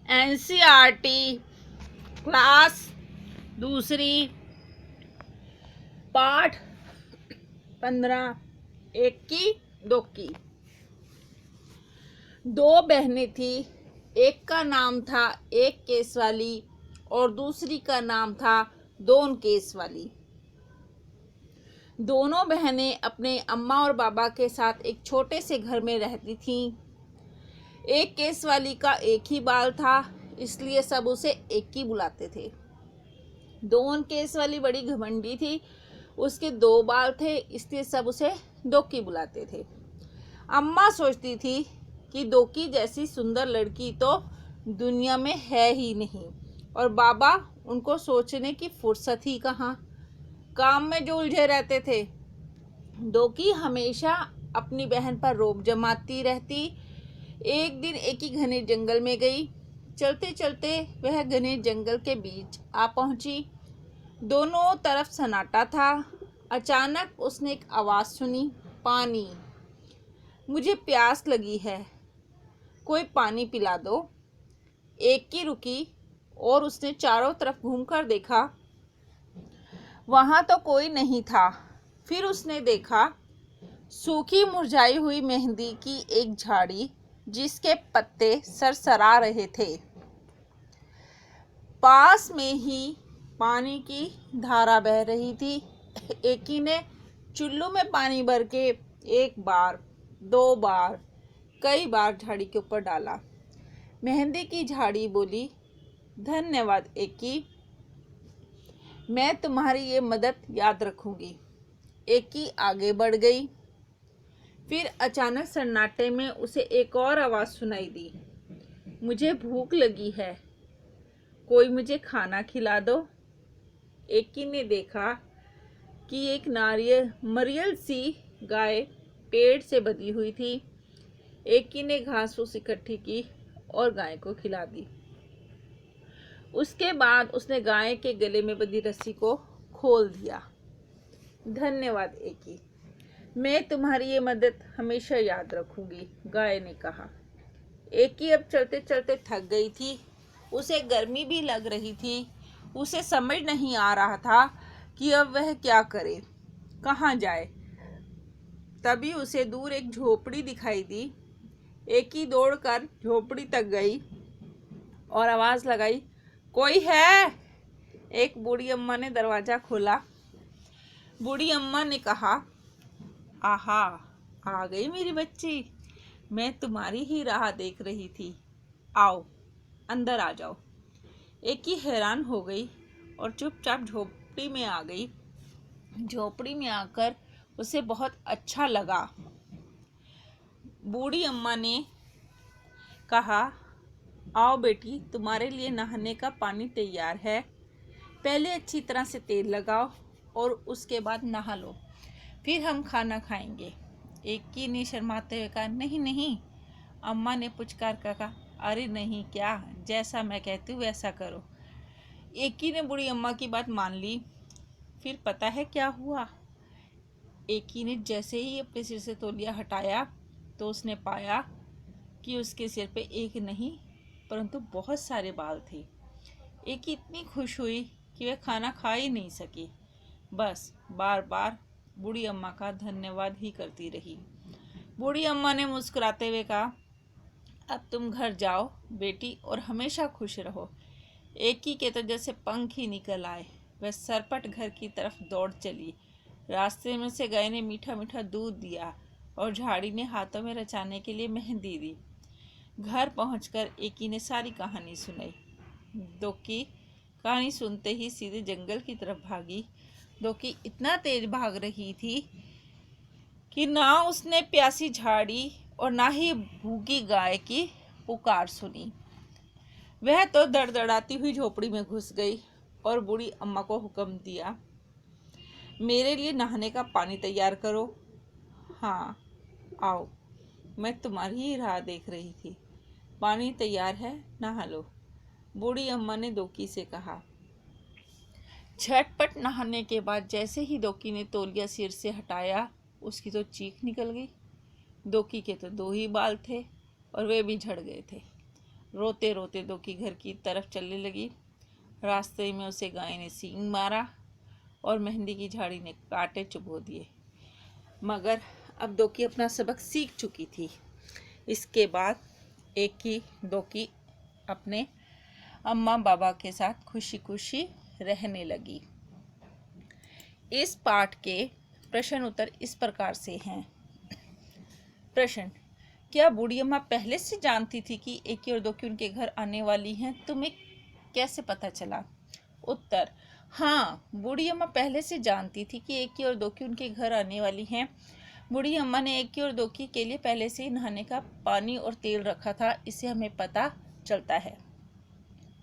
NCERT class दूसरी पाठ 15 एक की दो की। दो बहनें थी, एक का नाम था एक केस वाली और दूसरी का नाम था दोन केस वाली। दोनों बहनें अपने अम्मा और बाबा के साथ एक छोटे से घर में रहती थीं। एक केस वाली का एक ही बाल था, इसलिए सब उसे एक ही बुलाते थे। दोन केस वाली बड़ी घमंडी थी, उसके दो बाल थे, इसलिए सब उसे दोकी बुलाते थे। अम्मा सोचती थी कि दोकी जैसी सुंदर लड़की तो दुनिया में है ही नहीं, और बाबा उनको सोचने की फुर्सत ही कहाँ, काम में जो उलझे रहते थे। दोकी हमेशा अपनी बहन पर रोब जमाती रहती। एक दिन एक ही घने जंगल में गई। चलते चलते वह घने जंगल के बीच आ पहुंची। दोनों तरफ सन्नाटा था। अचानक उसने एक आवाज़ सुनी, पानी, मुझे प्यास लगी है, कोई पानी पिला दो। एक की रुकी और उसने चारों तरफ घूमकर देखा, वहां तो कोई नहीं था। फिर उसने देखा सूखी मुरझाई हुई मेहंदी की एक झाड़ी, जिसके पत्ते सरसरा रहे थे। पास में ही पानी की धारा बह रही थी। एकी ने चुल्लू में पानी भर के एक बार, दो बार, कई बार झाड़ी के ऊपर डाला। मेहंदी की झाड़ी बोली, धन्यवाद एकी, मैं तुम्हारी ये मदद याद रखूंगी। एकी आगे बढ़ गई। फिर अचानक सन्नाटे में उसे एक और आवाज़ सुनाई दी, मुझे भूख लगी है, कोई मुझे खाना खिला दो। एकी ने देखा कि एक मरियल सी गाय पेड़ से बंधी हुई थी। एकी ने घास फूस इकट्ठी की और गाय को खिला दी। उसके बाद उसने गाय के गले में बंधी रस्सी को खोल दिया। धन्यवाद एकी, मैं तुम्हारी ये मदद हमेशा याद रखूंगी, गाय ने कहा। एकी अब चलते चलते थक गई थी। उसे गर्मी भी लग रही थी। उसे समझ नहीं आ रहा था कि अब वह क्या करे, कहाँ जाए। तभी उसे दूर एक झोपड़ी दिखाई दी। एकी दौड़कर झोपड़ी तक गई और आवाज़ लगाई, कोई है? एक बूढ़ी अम्मा ने दरवाज़ा खोला। बूढ़ी अम्मा ने कहा, आहा, आ गई मेरी बच्ची, मैं तुम्हारी ही राह देख रही थी, आओ अंदर आ जाओ। एकी हैरान हो गई और चुपचाप झोपड़ी में आ गई। झोपड़ी में आकर उसे बहुत अच्छा लगा। बूढ़ी अम्मा ने कहा, आओ बेटी, तुम्हारे लिए नहाने का पानी तैयार है, पहले अच्छी तरह से तेल लगाओ और उसके बाद नहा लो, फिर हम खाना खाएंगे। एकी ने शर्माते हुए कहा, नहीं नहीं। अम्मा ने पुचकार कर कहा, अरे नहीं क्या, जैसा मैं कहती हूँ वैसा करो। एकी ने बूढ़ी अम्मा की बात मान ली। फिर पता है क्या हुआ? एकी ने जैसे ही अपने सिर से तौलिया हटाया तो उसने पाया कि उसके सिर पे एक नहीं परंतु बहुत सारे बाल थे। एकी इतनी खुश हुई कि वह खाना खा ही नहीं सकी, बस बार बार बूढ़ी अम्मा का धन्यवाद ही करती रही। बूढ़ी अम्मा ने मुस्कुराते हुए कहा, अब तुम घर जाओ बेटी और हमेशा खुश रहो। एकी के तो जैसे पंख ही निकल आए। वह सरपट घर की तरफ दौड़ चली। रास्ते में से गाय ने मीठा मीठा दूध दिया और झाड़ी ने हाथों में रचाने के लिए मेहंदी दी। घर पहुंचकर एकी ने सारी कहानी सुनाई। दोकी कहानी सुनते ही सीधे जंगल की तरफ भागी। दोकी इतना तेज भाग रही थी कि ना उसने प्यासी झाड़ी और ना ही भूखी गाय की पुकार सुनी। वह तो दड़दड़ाती हुई झोपड़ी में घुस गई और बूढ़ी अम्मा को हुक्म दिया, मेरे लिए नहाने का पानी तैयार करो। हाँ, आओ, मैं तुम्हारी ही राह देख रही थी, पानी तैयार है, नहा लो, बूढ़ी अम्मा ने दोकी से कहा। झटपट नहाने के बाद जैसे ही दोकी ने तौलिया सिर से हटाया, उसकी तो चीख निकल गई। दोकी के तो दो ही बाल थे और वे भी झड़ गए थे। रोते रोते दोकी घर की तरफ चलने लगी। रास्ते में उसे गाय ने सींग मारा और मेहंदी की झाड़ी ने कांटे चुभो दिए, मगर अब दोकी अपना सबक सीख चुकी थी। इसके बाद दोकी अपने अम्मा बाबा के साथ खुशी खुशी रहने लगी। इस पाठ के प्रश्न उत्तर इस प्रकार से हैं। प्रश्न: क्या बूढ़ी अम्मा पहले से जानती थी कि एकी और दोकी उनके घर आने वाली हैं? तुम्हें कैसे पता चला? उत्तर: हाँ, बूढ़ी अम्मा पहले से जानती थी कि एकी और दोकी उनके घर आने वाली हैं। बूढ़ी अम्मा ने एकी और दोकी के लिए पहले से ही नहाने का पानी और तेल रखा था, इससे हमें पता चलता है।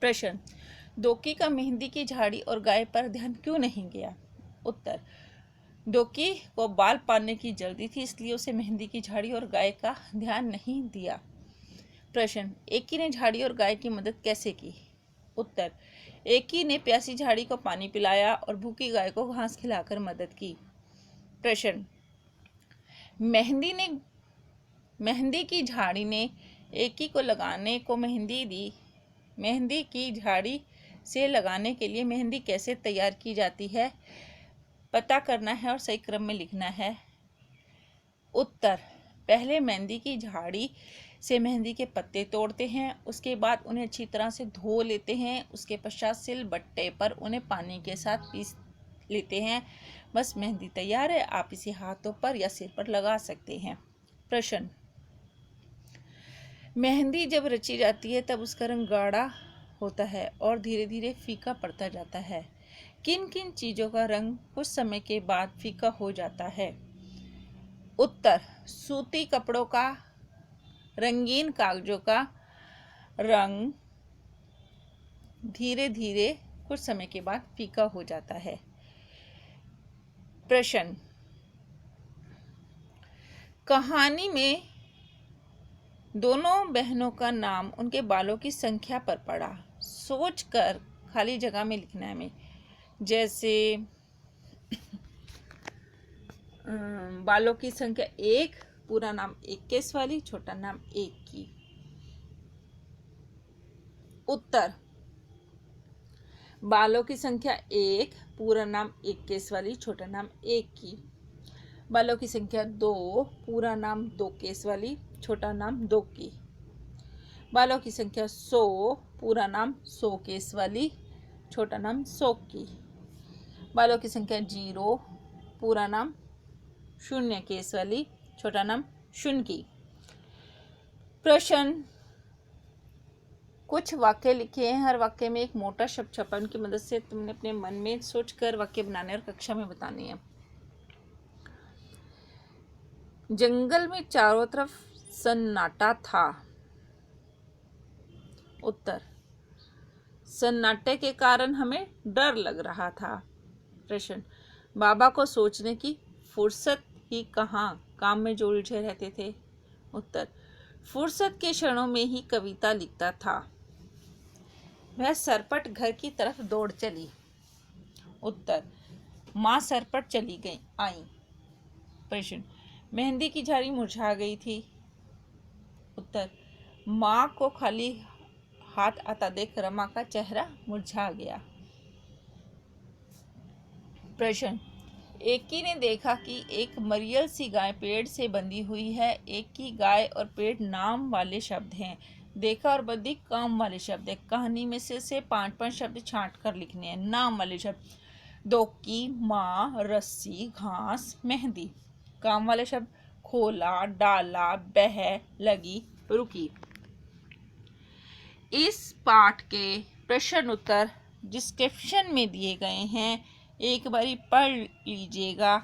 प्रश्न: दोकी का मेहंदी की झाड़ी और गाय पर ध्यान क्यों नहीं गया? उत्तर: दोकी को बाल पालने की जल्दी थी, इसलिए उसे मेहंदी की झाड़ी और गाय का ध्यान नहीं दिया। प्रश्न: एकी ने झाड़ी और गाय की मदद कैसे की? उत्तर: एकी ने प्यासी झाड़ी को पानी पिलाया और भूखी गाय को घास खिलाकर मदद की। प्रश्न: मेहंदी की झाड़ी ने एकी को लगाने को मेहंदी दी। मेहंदी की झाड़ी से लगाने के लिए मेहंदी कैसे तैयार की जाती है पता करना है और सही क्रम में लिखना है। उत्तर: पहले मेहंदी की झाड़ी से मेहंदी के पत्ते तोड़ते हैं, उसके बाद उन्हें अच्छी तरह से धो लेते हैं, उसके पश्चात सिलबट्टे पर उन्हें पानी के साथ पीस लेते हैं। बस मेहंदी तैयार है, आप इसे हाथों पर या सिर पर लगा सकते हैं। प्रश्न: मेहंदी जब रची जाती है तब उसका रंग गाढ़ा होता है और धीरे धीरे फीका पड़ता जाता है। किन किन चीज़ों का रंग कुछ समय के बाद फीका हो जाता है? उत्तर: सूती कपड़ों का, रंगीन कागजों का रंग धीरे धीरे कुछ समय के बाद फीका हो जाता है। प्रश्न: कहानी में दोनों बहनों का नाम उनके बालों की संख्या पर पड़ा। सोचकर खाली जगह में लिखना है हमें। जैसे बालों की संख्या 1, पूरा नाम 21 वाली, छोटा नाम 1 की। उत्तर: बालों की संख्या 1, पूरा नाम 21 वाली, छोटा नाम 1 की। बालों की संख्या 2, पूरा नाम 2 केस वाली, छोटा नाम 2 की। बालों की संख्या 100, पूरा नाम 100 केस वाली, छोटा नाम 100 की। बालों की संख्या 0, पूरा नाम 0 केस वाली, छोटा नाम 0 की। प्रश्न: कुछ वाक्य लिखे हैं, हर वाक्य में एक मोटा शब्द छपा, उनकी मदद से तुमने अपने मन में सोचकर वाक्य बनाने और कक्षा में बताने हैं। जंगल में चारों तरफ सन्नाटा था। उत्तर: सन्नाटे के कारण हमें डर लग रहा था। प्रश्न: बाबा को सोचने की फुर्सत ही कहाँ, काम में जो उलझे रहते थे। उत्तर: फुर्सत के क्षणों में ही कविता लिखता था। वह सरपट घर की तरफ दौड़ चली। उत्तर: माँ सरपट चली गई आई। प्रश्न: मेहंदी की झाड़ी मुरझा गई थी। उत्तर: माँ को खाली हाथ आता देख रमा का चेहरा मुरझा गया। प्रश्न: एकी ने देखा कि एक मरियल सी गाय पेड़ से बंधी हुई है। एक की गाय और पेड़ नाम वाले शब्द हैं, देखा और बंधी काम वाले शब्द है। कहानी में से 5-5 शब्द छांट कर लिखने हैं। नाम वाले शब्द: दोकी, माँ, रस्सी, घास, मेहंदी। काम वाले शब्द: खोला, डाला, बह, लगी, रुकी। इस पाठ के प्रश्न उत्तर डिस्क्रिप्शन में दिए गए हैं, एक बारी पढ़ लीजिएगा।